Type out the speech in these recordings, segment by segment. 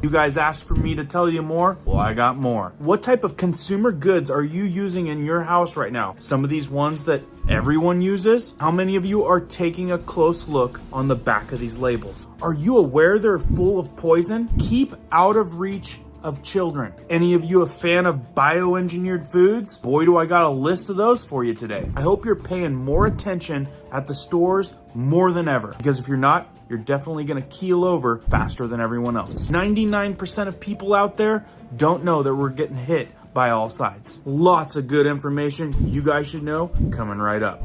You guys asked for me to tell you more? Well, I got more. What type of consumer goods are you using in your house right now? Some of these ones that everyone uses? How many of you are taking a close look on the back of these labels? Are you aware they're full of poison? Keep out of reach of children. Any of you a fan of bioengineered foods? Boy, do I got a list of those for you today. I hope you're paying more attention at the stores more than ever, because if you're not, you're definitely gonna keel over faster than everyone else. 99% of people out there don't know that we're getting hit by all sides. Lots of good information you guys should know coming right up.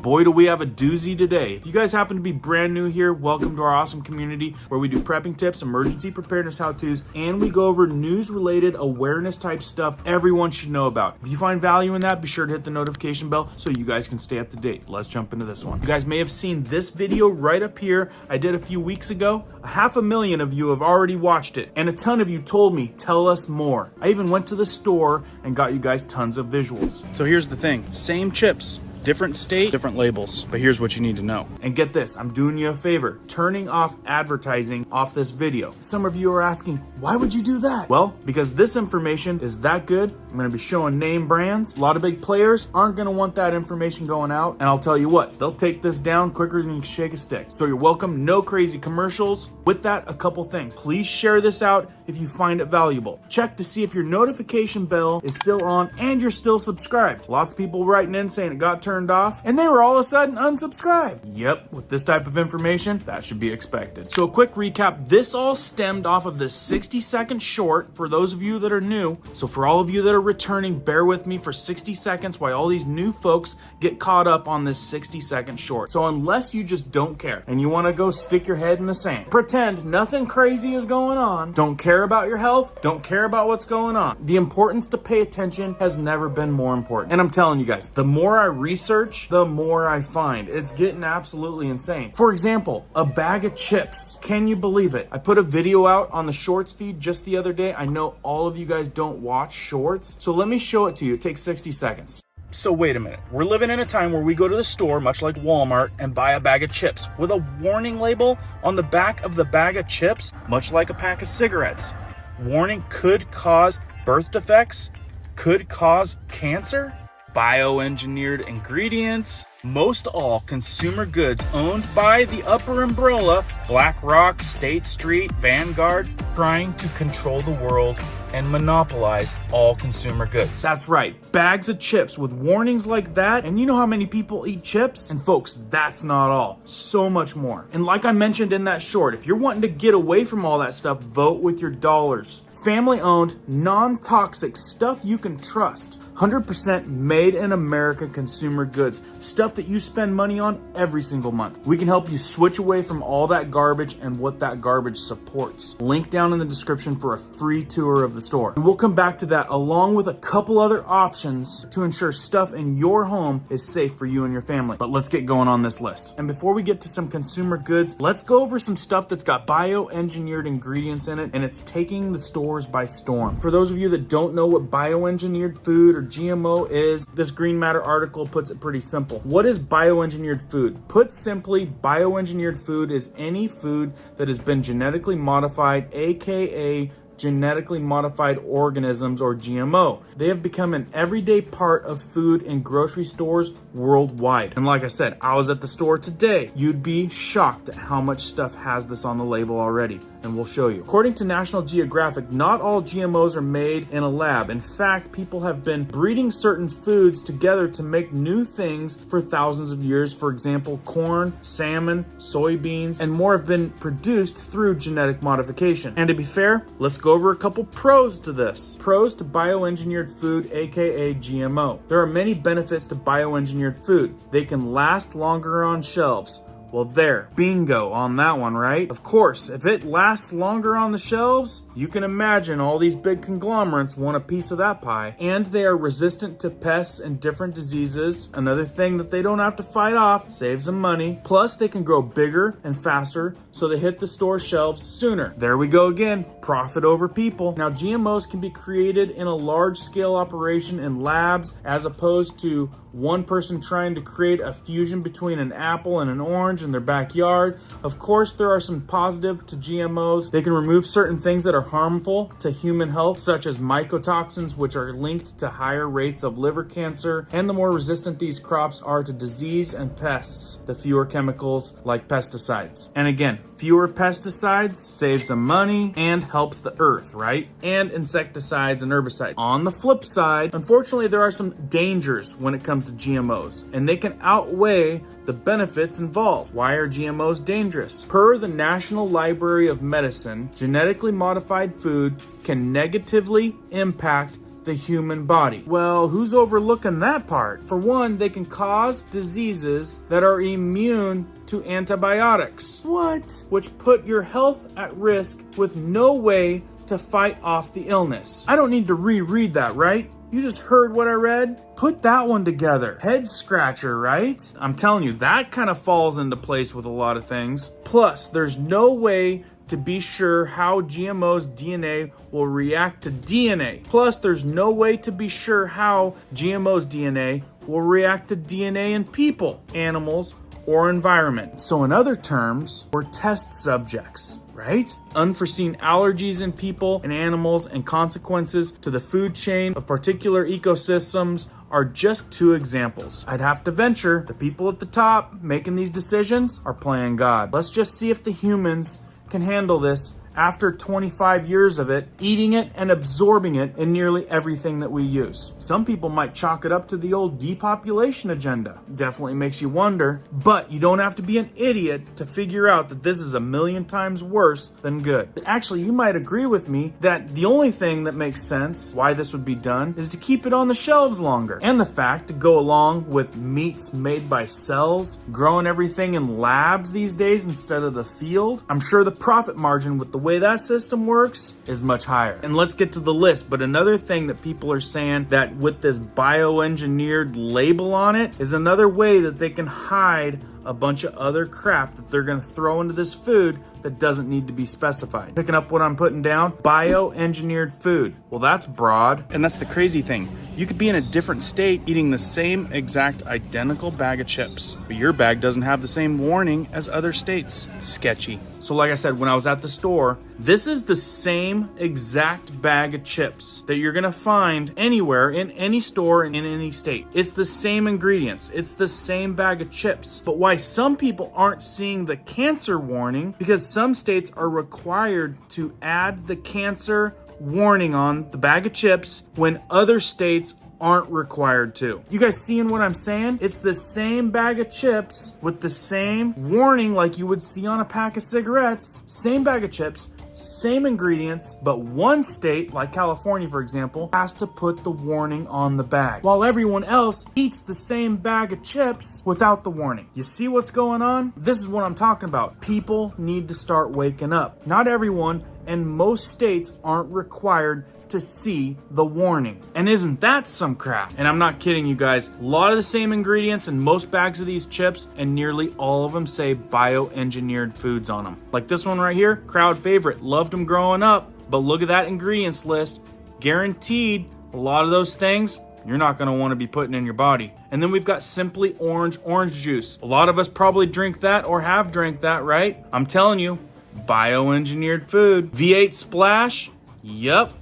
Boy, do we have a doozy today. If you guys happen to be brand new here, welcome to our awesome community where we do prepping tips, emergency preparedness how-tos, and we go over news-related awareness type stuff everyone should know about. If you find value in that, be sure to hit the notification bell so you guys can stay up to date. Let's jump into this one. You guys may have seen this video right up here I did a few weeks ago. 500,000 of you have already watched it, and a ton of you told me, tell us more. I even went to the store and got you guys tons of visuals. So here's the thing, same chips, different state, different labels. But here's what you need to know. And get this, I'm doing you a favor, turning off advertising off this video. Some of you are asking, why would you do that? Well, because this information is that good. I'm gonna be showing name brands. A lot of big players aren't gonna want that information going out. And I'll tell you what, they'll take this down quicker than you can shake a stick. So you're welcome, no crazy commercials. With that, a couple things. Please share this out if you find it valuable. Check to see if your notification bell is still on and you're still subscribed. Lots of people writing in saying it got turned off and they were all of a sudden unsubscribed. Yep, with this type of information, that should be expected. So a quick recap, this all stemmed off of this 60-second short for those of you that are new. So for all of you that are returning, bear with me for 60 seconds while all these new folks get caught up on this 60-second short. So unless you just don't care and you want to go stick your head in the sand, pretend nothing crazy is going on, don't care about your health, don't care about what's going on. The importance to pay attention has never been more important. And I'm telling you guys, the more I research, the more I find. It's getting absolutely insane. For example, a bag of chips. Can you believe it? I put a video out on the shorts feed just the other day. I know all of you guys don't watch shorts, so let me show it to you. It takes 60 seconds. So wait a minute, we're living in a time where we go to the store, much like Walmart, and buy a bag of chips with a warning label on the back of the bag of chips, much like a pack of cigarettes. Warning could cause birth defects, could cause cancer, bioengineered ingredients, most all consumer goods owned by the upper umbrella, BlackRock, State Street, Vanguard, trying to control the world and monopolize all consumer goods. That's right, bags of chips with warnings like that, and you know how many people eat chips? And folks, that's not all. So much more. And like I mentioned in that short, if you're wanting to get away from all that stuff, vote with your dollars. Family-owned, non-toxic stuff you can trust. 100% made in America consumer goods. Stuff that you spend money on every single month. We can help you switch away from all that garbage and what that garbage supports. Link down in the description for a free tour of the store. And we'll come back to that along with a couple other options to ensure stuff in your home is safe for you and your family. But let's get going on this list. And before we get to some consumer goods, let's go over some stuff that's got bioengineered ingredients in it, and it's taking the stores by storm. For those of you that don't know what bioengineered food or GMO is, this Green Matter article puts it pretty simple. What is bioengineered food? Put simply, bioengineered food is any food that has been genetically modified, aka genetically modified organisms, or GMO. They have become an everyday part of food in grocery stores worldwide. And like I said, I was at the store today. You'd be shocked at how much stuff has this on the label already. And we'll show you. According to National Geographic, not all GMOs are made in a lab. In fact, people have been breeding certain foods together to make new things for thousands of years. For example, corn, salmon, soybeans, and more have been produced through genetic modification. And to be fair, let's go over a couple pros to this. Pros to bioengineered food, aka GMO. There are many benefits to bioengineered food. They can last longer on shelves. Well, there, bingo on that one, right? Of course, if it lasts longer on the shelves, you can imagine all these big conglomerates want a piece of that pie. And they are resistant to pests and different diseases. Another thing that they don't have to fight off, saves them money. Plus, they can grow bigger and faster, so they hit the store shelves sooner. There we go again, profit over people. Now, GMOs can be created in a large-scale operation in labs, as opposed to one person trying to create a fusion between an apple and an orange in their backyard. Of course, there are some positive to GMOs. They can remove certain things that are harmful to human health, such as mycotoxins, which are linked to higher rates of liver cancer. And the more resistant these crops are to disease and pests, the fewer chemicals like pesticides. And again, fewer pesticides saves some money and helps the earth, right? And insecticides and herbicides. On the flip side, unfortunately, there are some dangers when it comes to GMOs, and they can outweigh the benefits involved. Why are GMOs dangerous? Per the National Library of Medicine, genetically modified food can negatively impact the human body. Well, who's overlooking that part? For one, they can cause diseases that are immune to antibiotics. What? Which put your health at risk with no way to fight off the illness. I don't need to reread that, right? You just heard what I read? Put that one together. Head scratcher, right? I'm telling you, that kind of falls into place with a lot of things. Plus, there's no way to be sure how GMO's DNA will react to DNA. Plus, there's no way to be sure how GMO's DNA will react to DNA in people, animals, or environment. So in other terms, we're test subjects, right? Unforeseen allergies in people and animals and consequences to the food chain of particular ecosystems are just two examples. I'd have to venture the people at the top making these decisions are playing God. Let's just see if the humans can handle this after 25 years of it, eating it and absorbing it in nearly everything that we use. Some people might chalk it up to the old depopulation agenda. Definitely makes you wonder, but you don't have to be an idiot to figure out that this is a million times worse than good. Actually, you might agree with me that the only thing that makes sense why this would be done is to keep it on the shelves longer. And the fact to go along with meats made by cells, growing everything in labs these days instead of the field. I'm sure the profit margin with the way that system works is much higher. And let's get to the list. But another thing that people are saying that with this bioengineered label on it is another way that they can hide a bunch of other crap that they're going to throw into this food that doesn't need to be specified. Picking up what I'm putting down, bioengineered food. Well, that's broad. And that's the crazy thing. You could be in a different state eating the same exact identical bag of chips, but your bag doesn't have the same warning as other states. Sketchy. So like I said, when I was at the store, this is the same exact bag of chips that you're gonna find anywhere in any store in any state. It's the same ingredients. It's the same bag of chips. But why some people aren't seeing the cancer warning, because some states are required to add the cancer warning on the bag of chips when other states aren't required to. You guys seeing what I'm saying? It's the same bag of chips with the same warning like you would see on a pack of cigarettes. Same bag of chips, same ingredients, but one state, like California for example, has to put the warning on the bag, while everyone else eats the same bag of chips without the warning. You see what's going on? This is what I'm talking about. People need to start waking up. Not everyone and most states aren't required to see the warning. And isn't that some crap? And I'm not kidding you guys. A lot of the same ingredients in most bags of these chips, and nearly all of them say bioengineered foods on them. Like this one right here, crowd favorite. Loved them growing up, but look at that ingredients list. Guaranteed, a lot of those things you're not going to want to be putting in your body. And then we've got Simply Orange juice. A lot of us probably drink that or have drank that, right? I'm telling you, bioengineered food. V8 Splash, yep,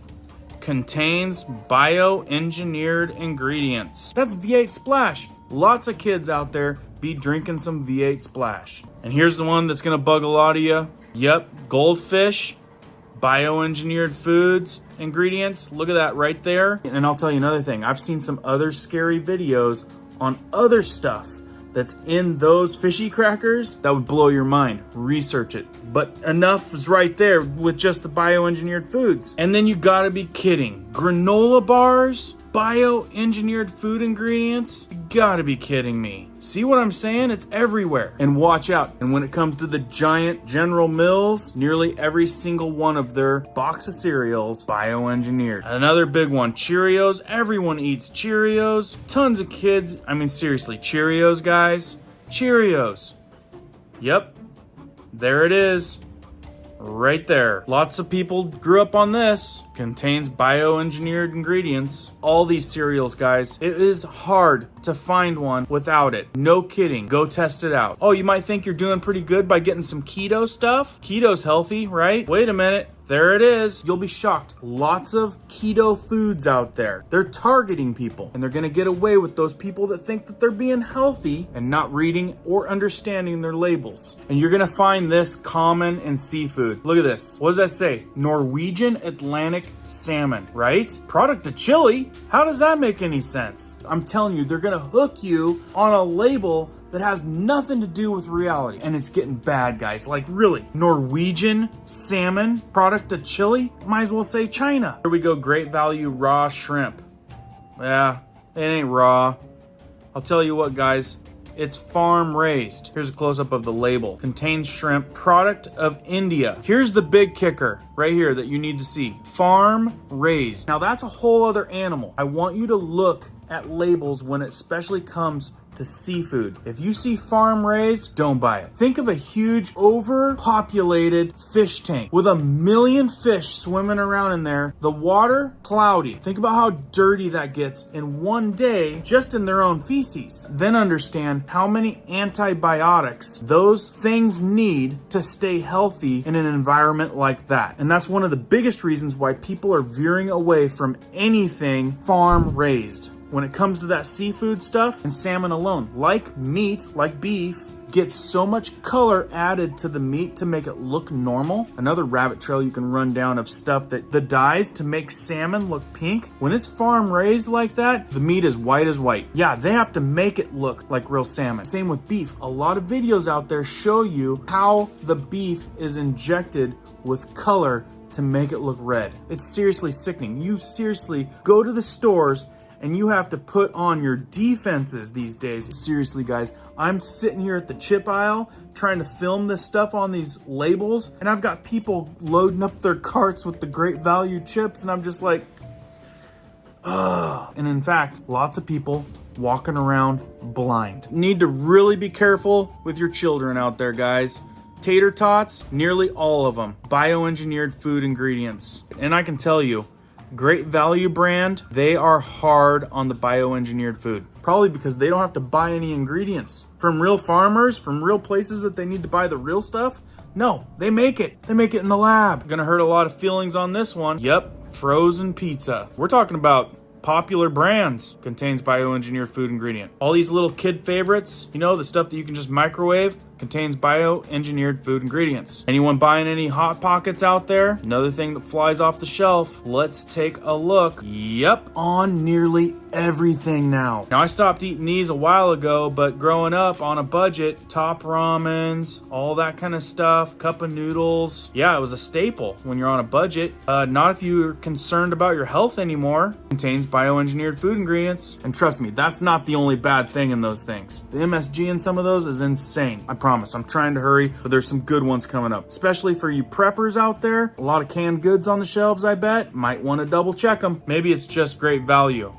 contains bioengineered ingredients. That's V8 Splash. Lots of kids out there be drinking some V8 Splash. And here's the one that's gonna bug a lot of you. Yep, Goldfish, bioengineered foods, ingredients. Look at that right there. And I'll tell you another thing. I've seen some other scary videos on other stuff that's in those fishy crackers that would blow your mind. Research it. But enough is right there with just the bioengineered foods. And then you gotta be kidding. Granola bars? Bioengineered food ingredients? You gotta be kidding me. See what I'm saying? It's everywhere. And watch out. And when it comes to the giant General Mills, nearly every single one of their box of cereals, bioengineered. Another big one, Cheerios. Everyone eats Cheerios. Tons of kids. I mean, seriously, Cheerios, guys. Cheerios. Yep. There it is. right there. Lots of people grew up on this. Contains bioengineered ingredients. All these cereals, guys, it is hard to find one without it. No kidding. Go test it out. Oh, you might think you're doing pretty good by getting some keto stuff. Keto's healthy, right? Wait a minute. There it is. You'll be shocked. Lots of keto foods out there. They're targeting people, and they're gonna get away with those people that think that they're being healthy and not reading or understanding their labels. And you're gonna find this common in seafood. Look at this. What does that say? Norwegian Atlantic salmon, right? Product of Chile? How does that make any sense? I'm telling you, they're gonna hook you on a label that has nothing to do with reality. And it's getting bad, guys. Like, really. Norwegian salmon, product of Chile? Might as well say China. Here we go, great value raw shrimp. Yeah, it ain't raw. I'll tell you what, guys. It's farm raised. Here's a close-up of the label. Contains shrimp, product of India. Here's the big kicker right here that you need to see. Farm raised. Now that's a whole other animal. I want you to look at labels when it especially comes to seafood. If you see farm raised, don't buy it. Think of a huge overpopulated fish tank with 1 million fish swimming around in there. The water, cloudy. Think about how dirty that gets in one day just in their own feces. Then understand how many antibiotics those things need to stay healthy in an environment like that. And that's one of the biggest reasons why people are veering away from anything farm raised. When it comes to that seafood stuff and salmon alone, like meat, like beef, gets so much color added to the meat to make it look normal. Another rabbit trail you can run down of stuff that the dyes to make salmon look pink. When it's farm raised like that, the meat is white as white. Yeah, they have to make it look like real salmon. Same with beef. A lot of videos out there show you how the beef is injected with color to make it look red. It's seriously sickening. You seriously go to the stores and you have to put on your defenses these days. Seriously, guys, I'm sitting here at the chip aisle trying to film this stuff on these labels, and I've got people loading up their carts with the great value chips, and I'm just like, ugh. And in fact, lots of people walking around blind. Need to really be careful with your children out there, guys. Tater tots, nearly all of them, bioengineered food ingredients. And I can tell you, Great Value brand, they are hard on the bioengineered food. Probably because they don't have to buy any ingredients from real farmers, from real places that they need to buy the real stuff. No, they make it. They make it in the lab. Gonna hurt a lot of feelings on this one. Yep, frozen pizza. We're talking about popular brands. Contains bioengineered food ingredient. All these little kid favorites, you know, the stuff that you can just microwave, contains bioengineered food ingredients. Anyone buying any Hot Pockets out there? Another thing that flies off the shelf. Let's take a look. Yep, on nearly everything now. Now I stopped eating these a while ago, but growing up on a budget, Top ramens, all that kind of stuff, cup of noodles. Yeah, it was a staple when you're on a budget. Not if you're concerned about your health anymore. Contains bioengineered food ingredients. And trust me, that's not the only bad thing in those things. The MSG in some of those is insane. I promise. I'm trying to hurry, but there's some good ones coming up. Especially for you preppers out there. A lot of canned goods on the shelves, I bet. Might want to double check them. Maybe it's just Great Value.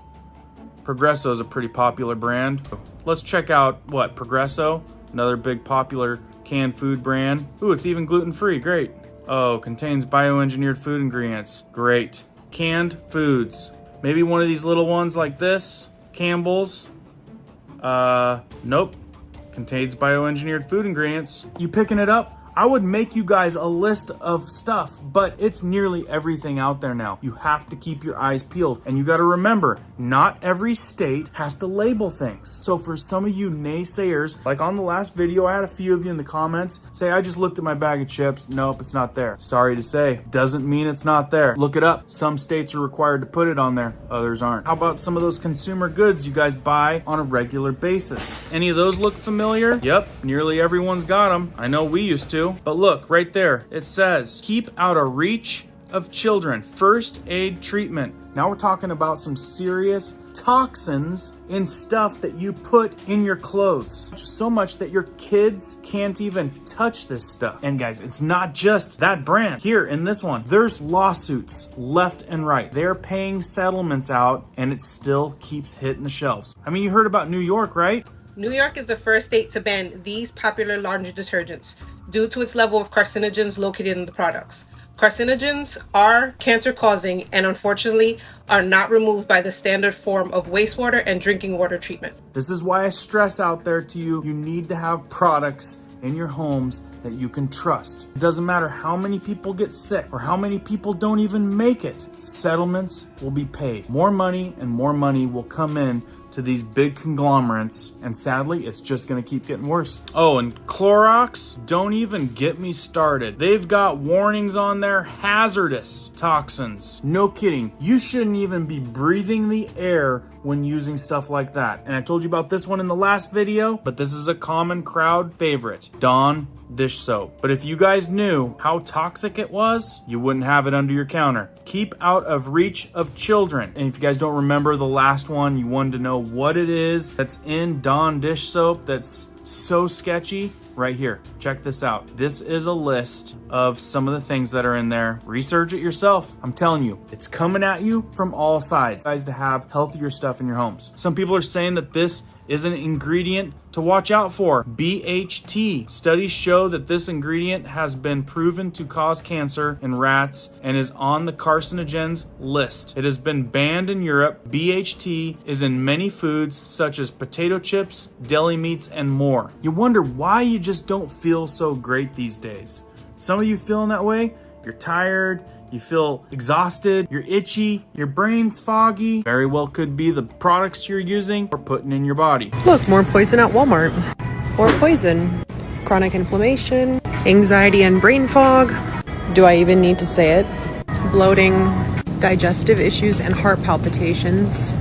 Progresso is a pretty popular brand. Let's check out what? Progresso, another big popular canned food brand. Ooh, it's even gluten-free. Great. Oh, contains bioengineered food ingredients. Great. Canned foods. Maybe one of these little ones like this. Campbell's. Nope. Contains bioengineered food ingredients. You picking it up? I would make you guys a list of stuff, but it's nearly everything out there now. You have to keep your eyes peeled. And you got to remember, not every state has to label things. So for some of you naysayers, like on the last video, I had a few of you in the comments say, I just looked at my bag of chips. Nope, it's not there. Sorry to say, doesn't mean it's not there. Look it up. Some states are required to put it on there. Others aren't. How about some of those consumer goods you guys buy on a regular basis? Any of those look familiar? Yep, nearly everyone's got them. I know we used to. But look, right there, it says, keep out of reach of children. First aid treatment. Now we're talking about some serious toxins in stuff that you put in your clothes. So much that your kids can't even touch this stuff. And guys, it's not just that brand. Here in this one, there's lawsuits left and right. They're paying settlements out and it still keeps hitting the shelves. I mean, you heard about New York, right? New York is the first state to ban these popular laundry detergents due to its level of carcinogens located in the products. Carcinogens are cancer-causing and unfortunately are not removed by the standard form of wastewater and drinking water treatment. This is why I stress out there to you, you need to have products in your homes that you can trust. It doesn't matter how many people get sick or how many people don't even make it. Settlements will be paid. More money and more money will come in to these big conglomerates, and sadly, it's just gonna keep getting worse. Oh, and Clorox, don't even get me started. They've got warnings on there, hazardous toxins. No kidding, you shouldn't even be breathing the air when using stuff like that. And I told you about this one in the last video, but this is a common crowd favorite, Dawn dish soap. But if you guys knew how toxic it was, you wouldn't have it under your counter. Keep out of reach of children. And if you guys don't remember the last one, you wanted to know what it is that's in Dawn dish soap that's so sketchy, right here. Check this out. This is a list of some of the things that are in there. Research it yourself. I'm telling you, it's coming at you from all sides. Guys, to have healthier stuff in your homes. Some people are saying that this is an ingredient to watch out for. BHT. Studies show that this ingredient has been proven to cause cancer in rats and is on the carcinogens list. It has been banned in Europe. BHT is in many foods such as potato chips, deli meats, and more. You wonder why you just don't feel so great these days. Some of you feeling that way? You're tired, you feel exhausted, you're itchy, your brain's foggy. Very well could be the products you're using or putting in your body. Look, more poison at Walmart. More poison. Chronic inflammation, anxiety and brain fog. Do I even need to say it? Bloating, digestive issues, and heart palpitations.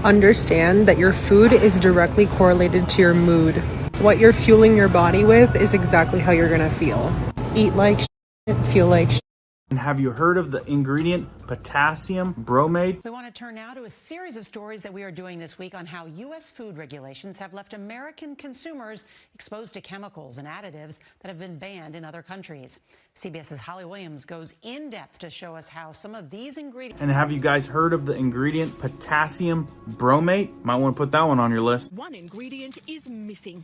Understand that your food is directly correlated to your mood. What you're fueling your body with is exactly how you're gonna feel. Eat like shit, feel like shit. And have you heard of the ingredient potassium bromate? We want to turn now to a series of stories that we are doing this week on how U.S. food regulations have left American consumers exposed to chemicals and additives that have been banned in other countries. CBS's Holly Williams goes in depth to show us how some of these ingredients... And have you guys heard of the ingredient potassium bromate? Might want to put that one on your list. One ingredient is missing.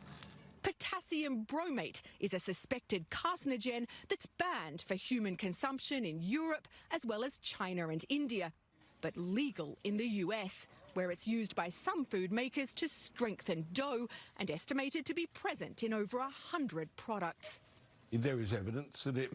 Potassium bromate is a suspected carcinogen that's banned for human consumption in Europe as well as China and India, but legal in the US, where it's used by some food makers to strengthen dough and estimated to be present in over 100 products. There is evidence that it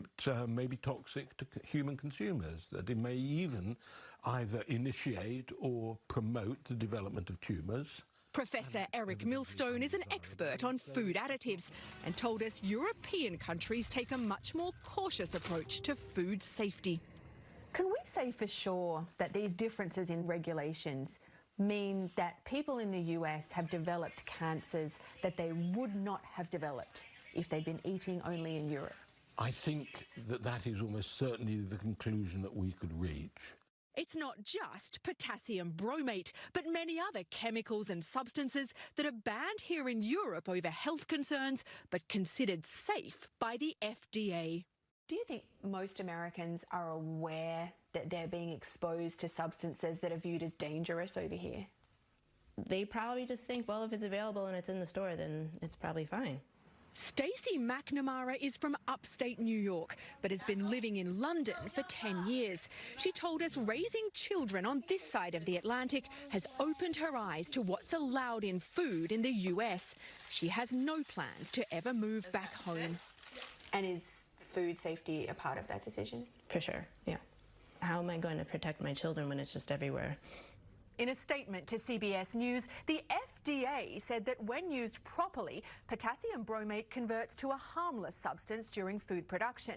may be toxic to human consumers, that it may even either initiate or promote the development of tumours. Professor Eric Millstone is an expert on food additives and told us European countries take a much more cautious approach to food safety. Can we say for sure that these differences in regulations mean that people in the US have developed cancers that they would not have developed if they'd been eating only in Europe? I think that that is almost certainly the conclusion that we could reach. It's not just potassium bromate, but many other chemicals and substances that are banned here in Europe over health concerns, but considered safe by the FDA. Do you think most Americans are aware that they're being exposed to substances that are viewed as dangerous over here? They probably just think, well, if it's available and it's in the store, then it's probably fine. Stacey McNamara is from upstate New York, but has been living in London for 10 years. She told us raising children on this side of the Atlantic has opened her eyes to what's allowed in food in the US. She has no plans to ever move back home. And is food safety a part of that decision? For sure, yeah. How am I going to protect my children when it's just everywhere? In a statement to CBS News, the FDA said that when used properly, potassium bromate converts to a harmless substance during food production.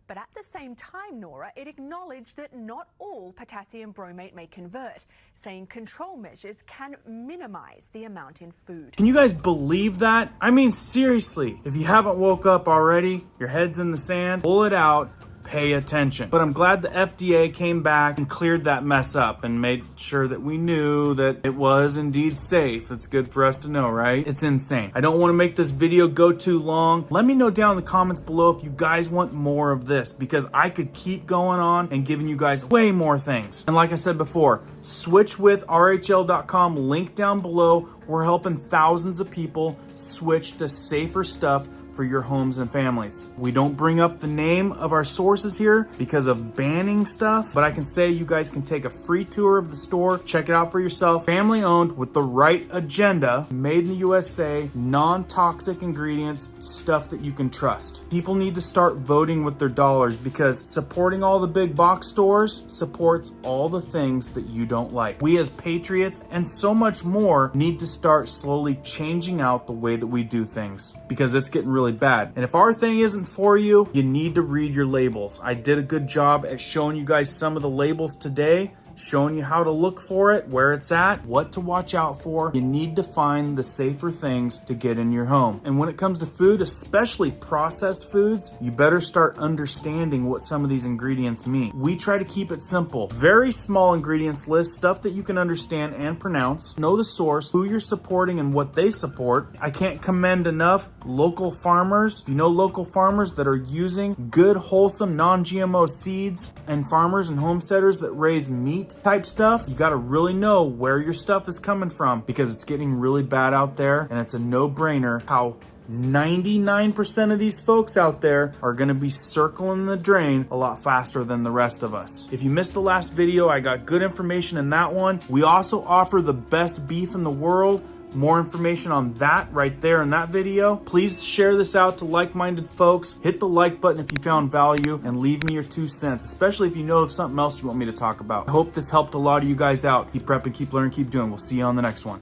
But at the same time, Nora, it acknowledged that not all potassium bromate may convert, saying control measures can minimise the amount in food. Can you guys believe that? I mean, seriously, if you haven't woke up already, your head's in the sand, pull it out. pay attention. But I'm glad the FDA came back and cleared that mess up and made sure that we knew that it was indeed safe. It's good for us to know, right? It's insane. I don't want to make this video go too long. Let me know down in the comments below if you guys want more of this, because I could keep going on and giving you guys way more things. And like I said before, switch with RHL.com, link down below. We're helping thousands of people switch to safer stuff for your homes and families. We don't bring up the name of our sources here because of banning stuff, but I can say you guys can take a free tour of the store, check it out for yourself. Family owned with the right agenda, made in the USA, non-toxic ingredients, stuff that you can trust. People need to start voting with their dollars, because supporting all the big box stores supports all the things that you don't like. We as patriots and so much more need to start slowly changing out the way that we do things, because it's getting really bad. And if our thing isn't for you, you need to read your labels. I did a good job at showing you guys some of the labels today, showing you how to look for it, where it's at, what to watch out for. You need to find the safer things to get in your home. And when it comes to food, especially processed foods, you better start understanding what some of these ingredients mean. We try to keep it simple. Very small ingredients list, stuff that you can understand and pronounce. Know the source, who you're supporting and what they support. I can't commend enough local farmers. You know, local farmers that are using good, wholesome, non-GMO seeds, and farmers and homesteaders that raise meat type stuff. You got to really know where your stuff is coming from, because it's getting really bad out there, and it's a no-brainer how 99% of these folks out there are going to be circling the drain a lot faster than the rest of us. If you missed the last video, I got good information in that one. We also offer the best beef in the world. More information on that right there in that video. Please share this out to like-minded folks. Hit the like button if you found value, and leave me your 2 cents, especially if you know of something else you want me to talk about. I hope this helped a lot of you guys out. Keep prepping, keep learning, keep doing. We'll see you on the next one.